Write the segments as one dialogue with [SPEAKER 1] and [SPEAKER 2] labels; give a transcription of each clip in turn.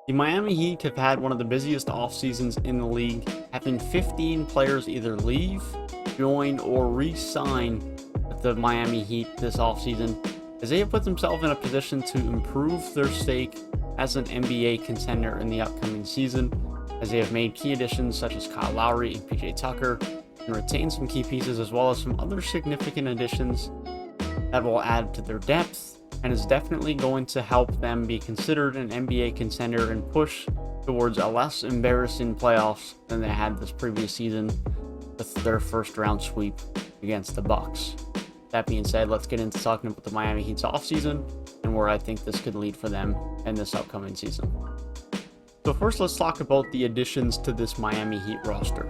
[SPEAKER 1] The Miami Heat have had one of the busiest off seasons in the league, having 15 players either leave, join, or re-sign with the Miami Heat this offseason, as they have put themselves in a position to improve their stake as an NBA contender in the upcoming season, as they have made key additions such as Kyle Lowry and PJ Tucker, and retained some key pieces as well as some other significant additions that will add to their depth and is definitely going to help them be considered an NBA contender and push towards a less embarrassing playoffs than they had this previous season with their first round sweep against the Bucks. That being said, let's get into talking about the Miami Heat's offseason and where I think this could lead for them in this upcoming season. So first, let's talk about the additions to this Miami Heat roster.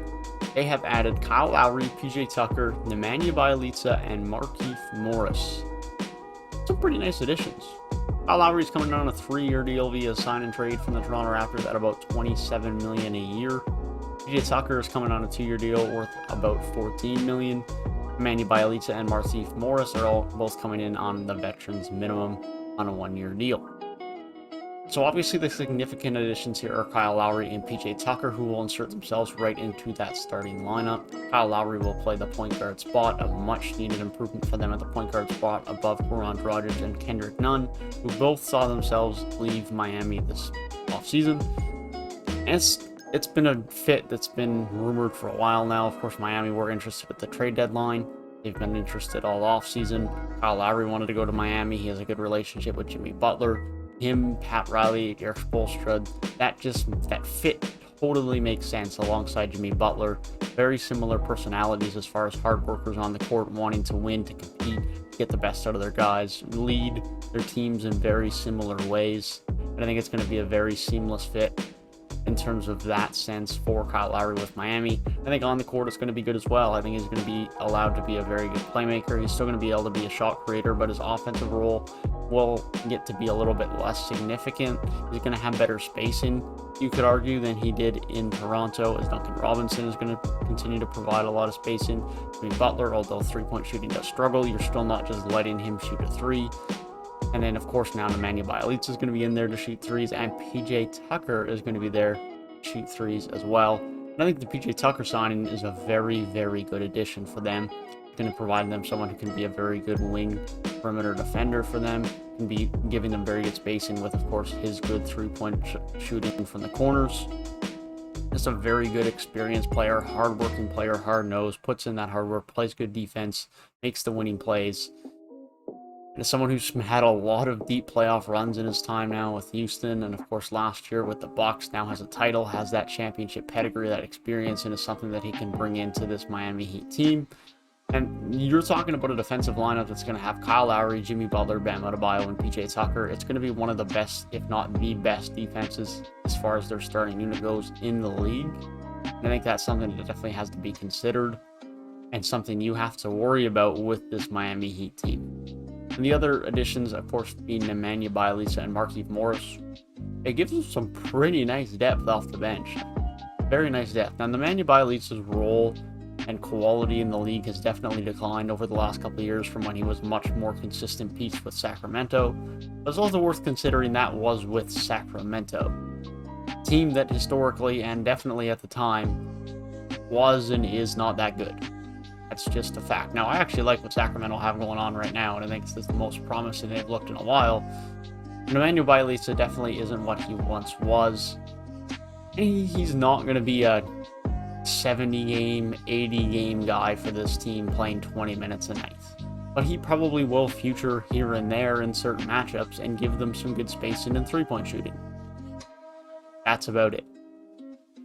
[SPEAKER 1] They have added Kyle Lowry, PJ Tucker, Nemanja Bjelica, and Markieff Morris. Some pretty nice additions. Kyle Lowry is coming on a 3-year deal via sign and trade from the Toronto Raptors at about $27 million a year. PJ Tucker is coming on a 2-year deal worth about $14 million. Nemanja Bjelica and Markieff Morris are all both coming in on the veterans minimum on a 1-year deal. So obviously the significant additions here are Kyle Lowry and PJ Tucker, who will insert themselves right into that starting lineup. Kyle Lowry will play the point guard spot, a much needed improvement for them at the point guard spot above Goran Dragic and Kendrick Nunn, who both saw themselves leave Miami this offseason. And it's been a fit that's been rumored for a while now. Of course, Miami were interested at the trade deadline. They've been interested all offseason. Kyle Lowry wanted to go to Miami. He has a good relationship with Jimmy Butler. Him, Pat Riley, Eric Spoelstra, that fit totally makes sense alongside Jimmy Butler. Very similar personalities as far as hard workers on the court, wanting to win, to compete, get the best out of their guys, lead their teams in very similar ways. And I think it's going to be a very seamless fit in terms of that sense for Kyle Lowry with Miami. I think on the court it's going to be good as well. I think he's going to be allowed to be a very good playmaker. He's still going to be able to be a shot creator, but his offensive role will get to be a little bit less significant. He's going to have better spacing, you could argue, than he did in Toronto, as Duncan Robinson is going to continue to provide a lot of spacing. Jimmy Butler, although three-point shooting does struggle, you're still not just letting him shoot a three. And then, of course, now Nemanja Bjelica is going to be in there to shoot threes, and PJ Tucker is going to be there to shoot threes as well. And I think the PJ Tucker signing is a very, very good addition for them. It's going to provide them someone who can be a very good wing perimeter defender for them, and be giving them very good spacing with, of course, his good three-point shooting from the corners. Just a very good experienced player, hard-working player, hard-nosed, puts in that hard work, plays good defense, makes the winning plays. And as someone who's had a lot of deep playoff runs in his time now with Houston, and of course last year with the Bucks, now has a title, has that championship pedigree, that experience, and is something that he can bring into this Miami Heat team. And you're talking about a defensive lineup that's going to have Kyle Lowry, Jimmy Butler, Bam Adebayo, and PJ Tucker. It's going to be one of the best, if not the best, defenses as far as their starting unit goes in the league. And I think that's something that definitely has to be considered, and something you have to worry about with this Miami Heat team. And the other additions, of course, being Nemanja Bjelica and Markieff Morris. It gives them some pretty nice depth off the bench. Very nice depth. Now, Nemanja Bjelica's role and quality in the league has definitely declined over the last couple of years from when he was much more consistent piece with Sacramento. But it's also worth considering that was with Sacramento, a team that historically and definitely at the time was and is not that good. That's just a fact. Now, I actually like what Sacramento have going on right now, and I think this is the most promising they've looked in a while. Nemanja Bjelica definitely isn't what he once was. He's not going to be a 70-game, 80-game guy for this team playing 20 minutes a night. But he probably will feature here and there in certain matchups and give them some good spacing and three-point shooting. That's about it.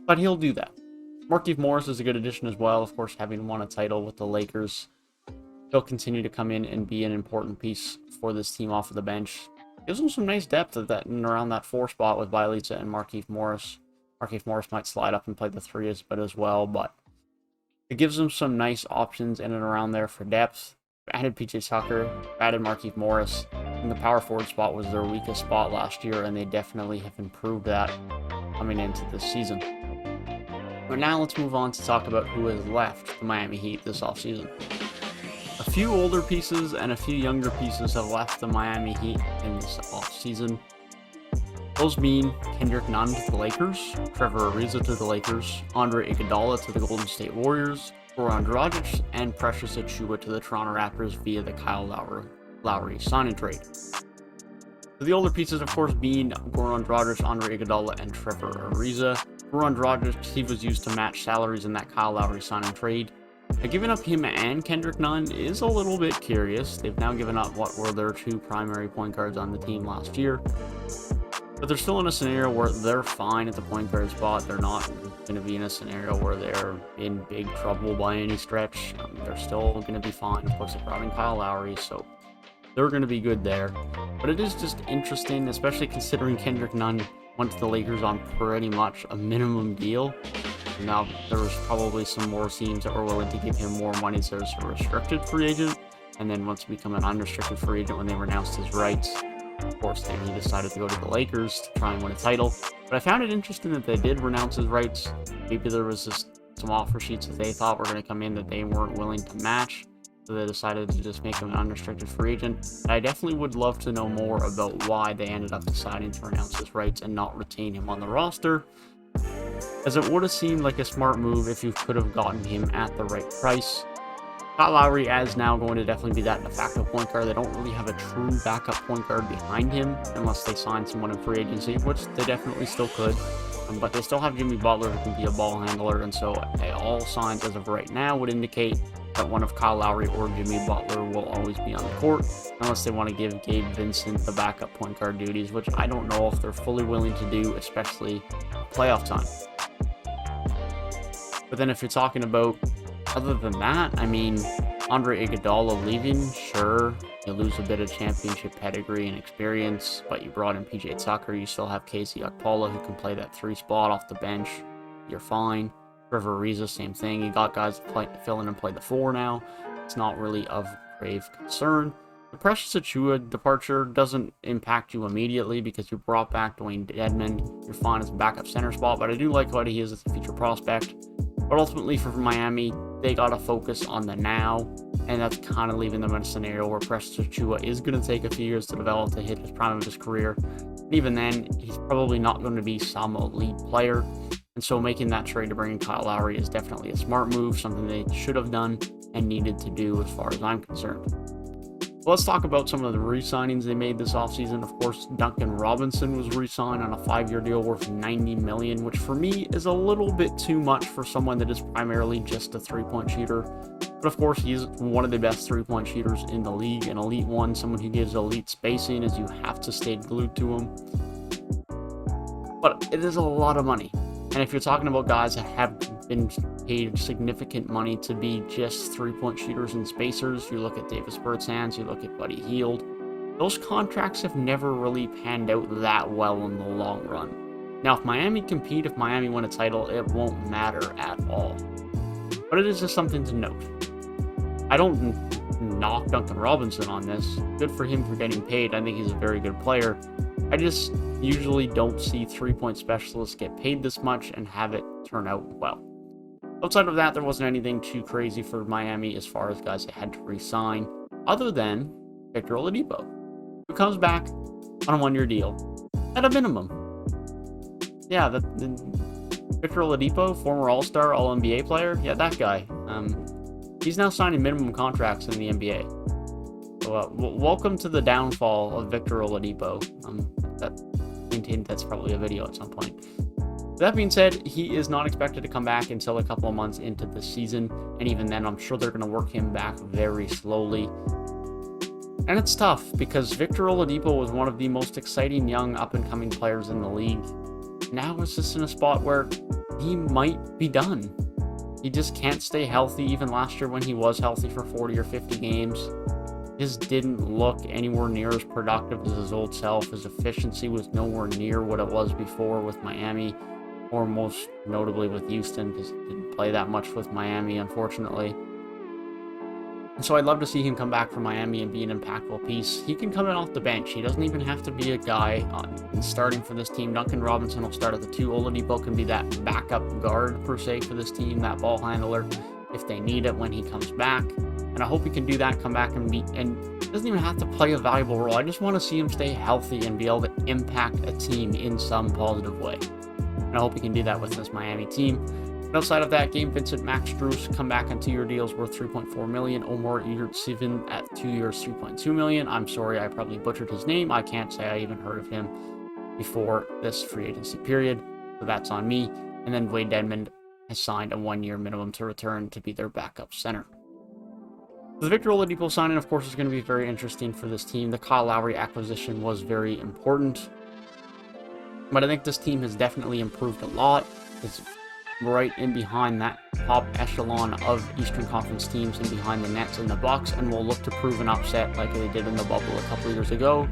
[SPEAKER 1] But he'll do that. Markieff Morris is a good addition as well, of course, having won a title with the Lakers. He'll continue to come in and be an important piece for this team off of the bench. Gives them some nice depth at that and around that 4 spot with Bjelica and Markieff Morris. Markieff Morris might slide up and play the 3 as well, but it gives them some nice options in and around there for depth. Added PJ Tucker, added Markieff Morris, and the power forward spot was their weakest spot last year, and they definitely have improved that coming into this season. But now let's move on to talk about who has left the Miami Heat this offseason. A few older pieces and a few younger pieces have left the Miami Heat in this offseason. Those being Kendrick Nunn to the Lakers, Trevor Ariza to the Lakers, Andre Iguodala to the Golden State Warriors, Goran Dragic, and Precious Achiuwa to the Toronto Raptors via the Kyle Lowry sign-and trade. So the older pieces, of course, being Goran Dragic, Andre Iguodala, and Trevor Ariza. Goran Dragic, he was used to match salaries in that Kyle Lowry sign-and trade. Giving up him and Kendrick Nunn is a little bit curious. They've now given up what were their two primary point guards on the team last year. But they're still in a scenario where they're fine at the point guard spot. They're not going to be in a scenario where they're in big trouble by any stretch. They're still going to be fine. Of course, they brought in Kyle Lowry, so they're going to be good there. But it is just interesting, especially considering Kendrick Nunn went to the Lakers on pretty much a minimum deal. Now, there was probably some more teams that were willing to give him more money as a restricted free agent. And then once he became an unrestricted free agent when they renounced his rights, of course, then he decided to go to the Lakers to try and win a title. But I found it interesting that they did renounce his rights. Maybe there was just some offer sheets that they thought were going to come in that they weren't willing to match. So they decided to just make him an unrestricted free agent. And I definitely would love to know more about why they ended up deciding to renounce his rights and not retain him on the roster, as it would have seemed like a smart move if you could have gotten him at the right price. Kyle Lowry is now going to definitely be that de facto point guard. They don't really have a true backup point guard behind him unless they sign someone in free agency, which they definitely still could. But they still have Jimmy Butler who can be a ball handler, and so all signs as of right now would indicate that one of Kyle Lowry or Jimmy Butler will always be on the court, unless they want to give Gabe Vincent the backup point guard duties, which I don't know if they're fully willing to do, especially playoff time. But then if you're talking about other than that, I mean, Andre Iguodala leaving, sure, you lose a bit of championship pedigree and experience, but you brought in PJ Tucker, you still have Casey Okpala who can play that 3 spot off the bench, you're fine. Trevor Ariza, same thing, you got guys to fill in and play the 4 now, it's not really of grave concern. The Precious Achiuwa departure doesn't impact you immediately because you brought back Dwayne Dedmon, you're fine as a backup center spot, but I do like what he is as a future prospect. But ultimately for Miami, they got to focus on the now, and that's kind of leaving them in a scenario where Precious Achiuwa is going to take a few years to develop to hit his prime of his career. And even then, he's probably not going to be some elite player. And so making that trade to bring in Kyle Lowry is definitely a smart move, something they should have done and needed to do as far as I'm concerned. So let's talk about some of the re-signings they made this offseason. Of course, Duncan Robinson was re-signed on a 5-year deal worth $90 million, which for me is a little bit too much for someone that is primarily just a three-point shooter. But of course, he's one of the best three-point shooters in the league, an elite one, someone who gives elite spacing as you have to stay glued to him. But it is a lot of money. And if you're talking about guys that have been paid significant money to be just three-point shooters and spacers, you look at Davis Bertans, you look at Buddy Hield, those contracts have never really panned out that well in the long run. Now, if Miami compete, if Miami win a title, it won't matter at all. But it is just something to note. I don't knock Duncan Robinson on this. Good for him for getting paid. I think he's a very good player. I just usually don't see three-point specialists get paid this much and have it turn out well. Outside of that, there wasn't anything too crazy for Miami as far as guys that had to re-sign, other than Victor Oladipo, who comes back on a 1-year deal at a minimum. Yeah, the Victor Oladipo, former All-Star, All-NBA player, yeah, that guy. He's now signing minimum contracts in the NBA. So, welcome to the downfall of Victor Oladipo. That's probably a video at some point. That being said, he is not expected to come back until a couple of months into the season, and even then, I'm sure they're going to work him back very slowly. And it's tough, because Victor Oladipo was one of the most exciting young up-and-coming players in the league. Now it's just in a spot where he might be done. He just can't stay healthy. Even last year when he was healthy for 40 or 50 games, just didn't look anywhere near as productive as his old self. His efficiency was nowhere near what it was before with Miami, or most notably with Houston, because he didn't play that much with Miami, unfortunately. And so I'd love to see him come back from Miami and be an impactful piece. He can come in off the bench. He doesn't even have to be a guy starting for this team. Duncan Robinson will start at the 2. Oladipo can be that backup guard, per se, for this team, that ball handler, if they need it when he comes back. And I hope he can do that, come back and doesn't even have to play a valuable role. I just want to see him stay healthy and be able to impact a team in some positive way. And I hope he can do that with this Miami team. And outside of that, Gabe Vincent, Max Strus come back on 2-year deals worth $3.4 million. Omar Yurtseven at 2 years, $3.2 million. I'm sorry, I probably butchered his name. I can't say I even heard of him before this free agency period, so that's on me. And then Wade Dedmon has signed a 1-year minimum to return to be their backup center. The Victor Oladipo signing, of course, is going to be very interesting for this team. The Kyle Lowry acquisition was very important, but I think this team has definitely improved a lot. It's right in behind that top echelon of Eastern Conference teams and behind the Nets and the Bucks, and will look to prove an upset like they did in the bubble a couple years ago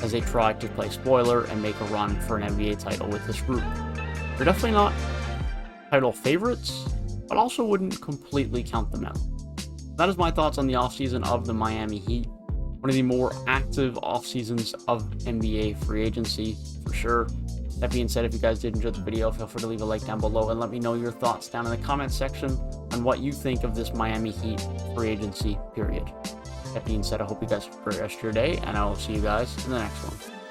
[SPEAKER 1] as they tried to play spoiler and make a run for an NBA title with this group. They're definitely not title favorites, but also wouldn't completely count them out. That is my thoughts on the offseason of the Miami Heat. One of the more active offseasons of NBA free agency, for sure. That being said, if you guys did enjoy the video, feel free to leave a like down below and let me know your thoughts down in the comment section on what you think of this Miami Heat free agency period. That being said, I hope you guys have a great rest of your day, and I will see you guys in the next one.